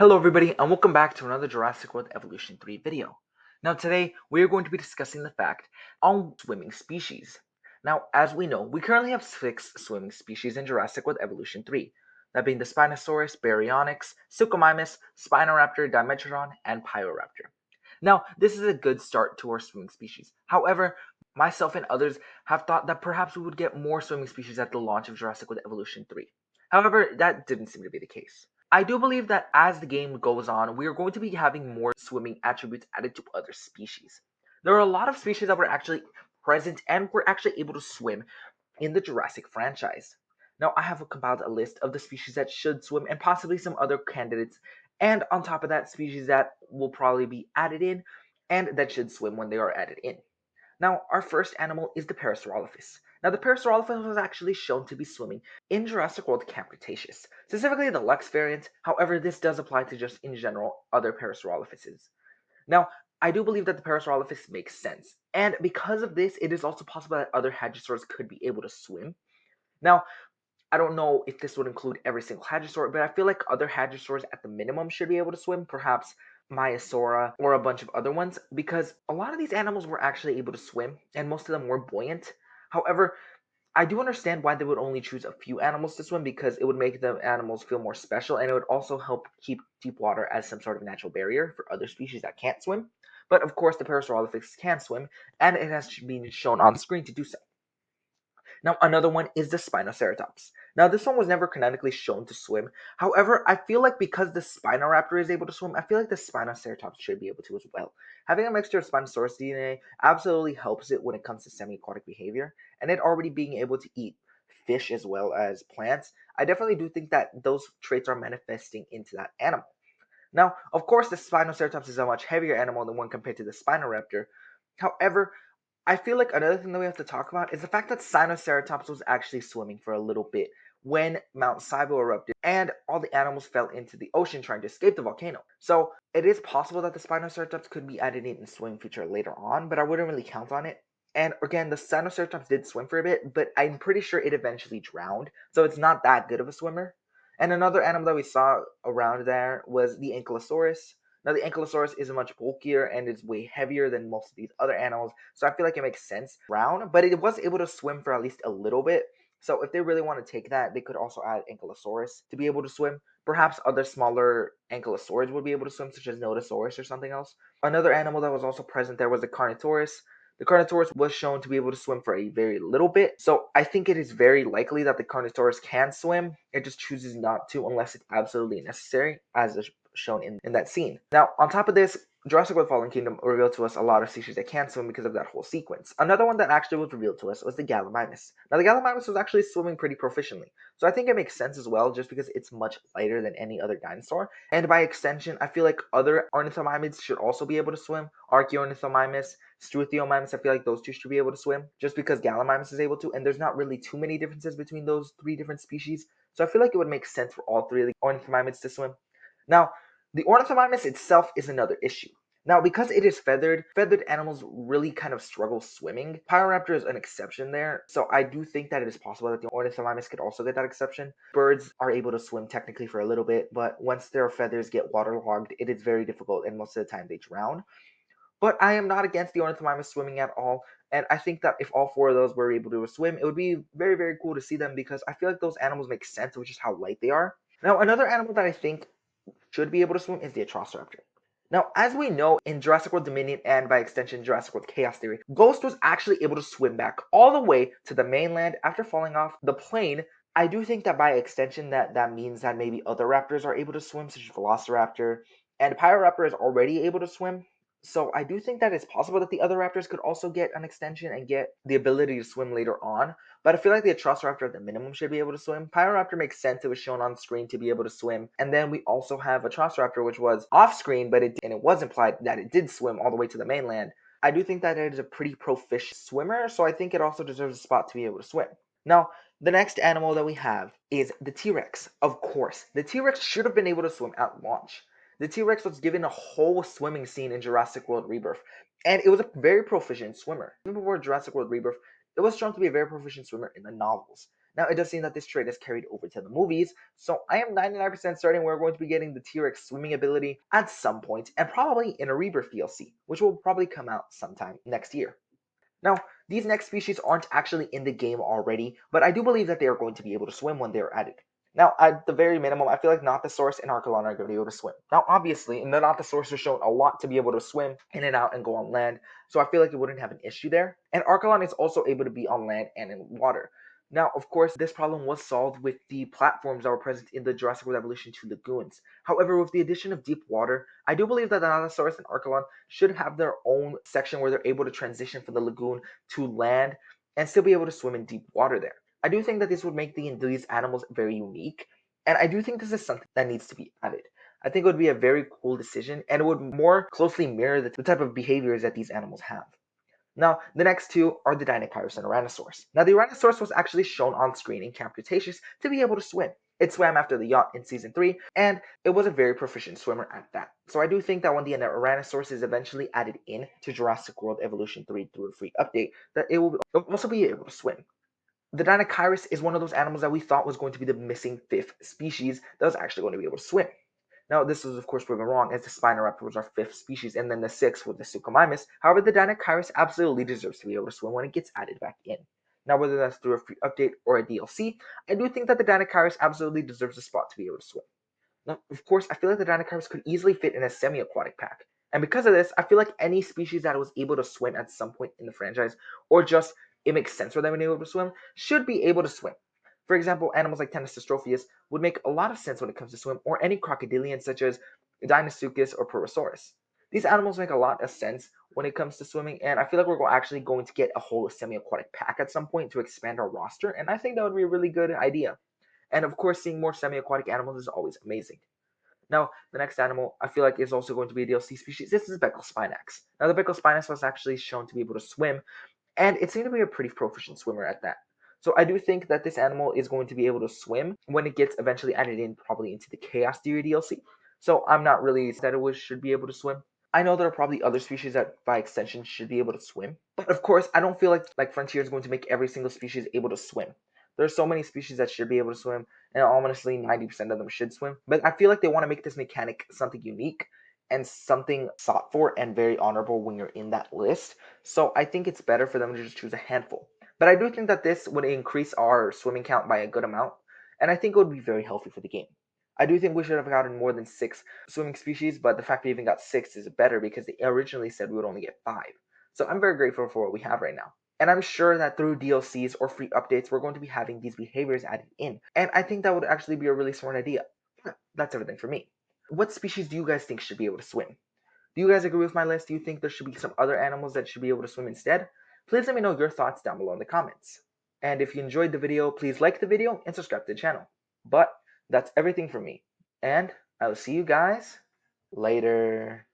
Hello everybody and welcome back to another Jurassic World Evolution 3 video. Now today we are going to be discussing the fact on swimming species. Now as we know, we currently have 6 swimming species in Jurassic World Evolution 3. That being the Spinosaurus, Baryonyx, Suchomimus, Spinoraptor, Dimetrodon, and Pyoraptor. Now this is a good start to our swimming species. However, myself and others have thought that perhaps we would get more swimming species at the launch of Jurassic World Evolution 3. However, that didn't seem to be the case. I do believe that as the game goes on, we are going to be having more swimming attributes added to other species. There are a lot of species that were actually present and were actually able to swim in the Jurassic franchise. Now, I have compiled a list of the species that should swim and possibly some other candidates, and on top of that, species that will probably be added in and that should swim when they are added in. Now, our first animal is the Parasaurolophus. Now, the Parasaurolophus was actually shown to be swimming in Jurassic World Camp Cretaceous, specifically the Lux variant. However, this does apply to just in general other Parasaurolophuses. Now, I do believe that the Parasaurolophus makes sense, and because of this, it is also possible that other hadrosaurs could be able to swim. Now, I don't know if this would include every single hadrosaur, but I feel like other hadrosaurs at the minimum should be able to swim, perhaps Maiasaura or a bunch of other ones, because a lot of these animals were actually able to swim, and most of them were buoyant. However, I do understand why they would only choose a few animals to swim because it would make the animals feel more special, and it would also help keep deep water as some sort of natural barrier for other species that can't swim. But of course, the Parasaurolophus can swim, and it has been shown on screen to do so. Now, another one is the Spinoceratops. Now, this one was never canonically shown to swim. However, I feel like because the Spinoraptor is able to swim, I feel like the Spinoceratops should be able to as well. Having a mixture of Spinosaurus DNA absolutely helps it when it comes to semi-aquatic behavior, and it already being able to eat fish as well as plants. I definitely do think that those traits are manifesting into that animal. Now, of course, the Spinoceratops is a much heavier animal than one compared to the Spinoraptor. However, I feel like another thing that we have to talk about is the fact that Sinoceratops was actually swimming for a little bit when Mount Sibo erupted and all the animals fell into the ocean trying to escape the volcano. So it is possible that the Spinoceratops could be added in the swimming feature later on, but I wouldn't really count on it. And again, the Sinoceratops did swim for a bit, but I'm pretty sure it eventually drowned, so it's not that good of a swimmer. And another animal that we saw around there was the Ankylosaurus. Now, the Ankylosaurus is much bulkier and is way heavier than most of these other animals, so I feel like it makes sense round, but it was able to swim for at least a little bit. So if they really want to take that, they could also add Ankylosaurus to be able to swim. Perhaps other smaller ankylosaurs would be able to swim, such as Nodosaurus or something else. Another animal that was also present there was the Carnotaurus. The Carnotaurus was shown to be able to swim for a very little bit, so I think it is very likely that the Carnotaurus can swim. It just chooses not to unless it's absolutely necessary, as is shown in that scene. Now, on top of this, Jurassic World Fallen Kingdom revealed to us a lot of species that can swim because of that whole sequence. Another one that actually was revealed to us was the Gallimimus. Now, the Gallimimus was actually swimming pretty proficiently, so I think it makes sense as well just because it's much lighter than any other dinosaur. And by extension, I feel like other ornithomimids should also be able to swim. Archaeornithomimus, Struthiomimus, I feel like those two should be able to swim just because Gallimimus is able to, and there's not really too many differences between those 3 different species. So I feel like it would make sense for all 3 of the ornithomimids to swim. Now, the ornithomimus itself is another issue. Now, because it is feathered animals really kind of struggle swimming. Pyoraptor is an exception there, so I do think that it is possible that the ornithomimus could also get that exception. Birds are able to swim technically for a little bit, but once their feathers get waterlogged, it is very difficult, and most of the time they drown. But I am not against the ornithomimus swimming at all, and I think that if all 4 of those were able to swim, it would be very, very cool to see them because I feel like those animals make sense, which is how light they are. Now, another animal that I think should be able to swim is the Atrociraptor. Now, as we know in Jurassic World Dominion and by extension Jurassic World Chaos Theory, Ghost was actually able to swim back all the way to the mainland after falling off the plane. I do think that by extension that means that maybe other raptors are able to swim, such as Velociraptor, and Pyoraptor is already able to swim. So I do think that it's possible that the other raptors could also get an extension and get the ability to swim later on. But I feel like the Atrociraptor at the minimum should be able to swim. Pyoraptor makes sense. It was shown on screen to be able to swim. And then we also have Atrociraptor, which was off screen, but it was implied that it did swim all the way to the mainland. I do think that it is a pretty proficient swimmer, so I think it also deserves a spot to be able to swim. Now, the next animal that we have is the T-Rex. Of course, the T-Rex should have been able to swim at launch. The T-Rex was given a whole swimming scene in Jurassic World Rebirth, and it was a very proficient swimmer. Even before Jurassic World Rebirth, it was shown to be a very proficient swimmer in the novels. Now, it does seem that this trait is carried over to the movies, so I am 99% certain we're going to be getting the T-Rex swimming ability at some point, and probably in a Rebirth DLC, which will probably come out sometime next year. Now, these next species aren't actually in the game already, but I do believe that they are going to be able to swim when they are added. Now, at the very minimum, I feel like Nothosaurus and Archelon are going to be able to swim. Now, obviously, the Nothosaurus are shown a lot to be able to swim in and out and go on land, so I feel like it wouldn't have an issue there. And Archelon is also able to be on land and in water. Now, of course, this problem was solved with the platforms that were present in the Jurassic World Evolution 2 lagoons. However, with the addition of deep water, I do believe that the Nothosaurus and Archelon should have their own section where they're able to transition from the lagoon to land and still be able to swim in deep water there. I do think that this would make these animals very unique, and I do think this is something that needs to be added. I think it would be a very cool decision, and it would more closely mirror the type of behaviors that these animals have. Now, the next two are the Dinosaurs and Tyrannosaurus. Now, the Tyrannosaurus was actually shown on screen in Camp Cretaceous to be able to swim. It swam after the yacht in Season 3, and it was a very proficient swimmer at that. So I do think that when the Tyrannosaurus is eventually added in to Jurassic World Evolution 3 through a free update, that it will also be able to swim. The Dinosaurus is one of those animals that we thought was going to be the missing fifth species that was actually going to be able to swim. Now, this was, of course, proven wrong, as the Spinoraptor was our fifth species, and then the sixth was the Suchomimus. However, the Dinosaurus absolutely deserves to be able to swim when it gets added back in. Now, whether that's through a free update or a DLC, I do think that the Dinosaurus absolutely deserves a spot to be able to swim. Now, of course, I feel like the Dinosaurus could easily fit in a semi-aquatic pack. And because of this, I feel like any species that was able to swim at some point in the franchise, or just it makes sense for them to be able to swim, should be able to swim. For example, animals like Tenostropheus would make a lot of sense when it comes to swim, or any crocodilian such as Deinosuchus or Porosaurus. These animals make a lot of sense when it comes to swimming, and I feel like we're actually going to get a whole semi-aquatic pack at some point to expand our roster, and I think that would be a really good idea. And of course, seeing more semi-aquatic animals is always amazing. Now, the next animal I feel like is also going to be a DLC species. This is Beckelspinax. Now, the Beckelspinax was actually shown to be able to swim, and it seemed to be a pretty proficient swimmer at that. So I do think that this animal is going to be able to swim when it gets eventually added in, probably into the Chaos Theory DLC. So I'm not really that should be able to swim. I know there are probably other species that, by extension, should be able to swim, but of course, I don't feel like Frontier is going to make every single species able to swim. There's so many species that should be able to swim, and honestly, 90% of them should swim. But I feel like they want to make this mechanic something unique and something sought for and very honorable when you're in that list. So I think it's better for them to just choose a handful. But I do think that this would increase our swimming count by a good amount, and I think it would be very healthy for the game. I do think we should have gotten more than 6 swimming species, but the fact we even got 6 is better because they originally said we would only get 5. So I'm very grateful for what we have right now. And I'm sure that through DLCs or free updates, we're going to be having these behaviors added in. And I think that would actually be a really smart idea. That's everything for me. What species do you guys think should be able to swim? Do you guys agree with my list? Do you think there should be some other animals that should be able to swim instead? Please let me know your thoughts down below in the comments. And if you enjoyed the video, please like the video and subscribe to the channel. But that's everything for me. And I will see you guys later.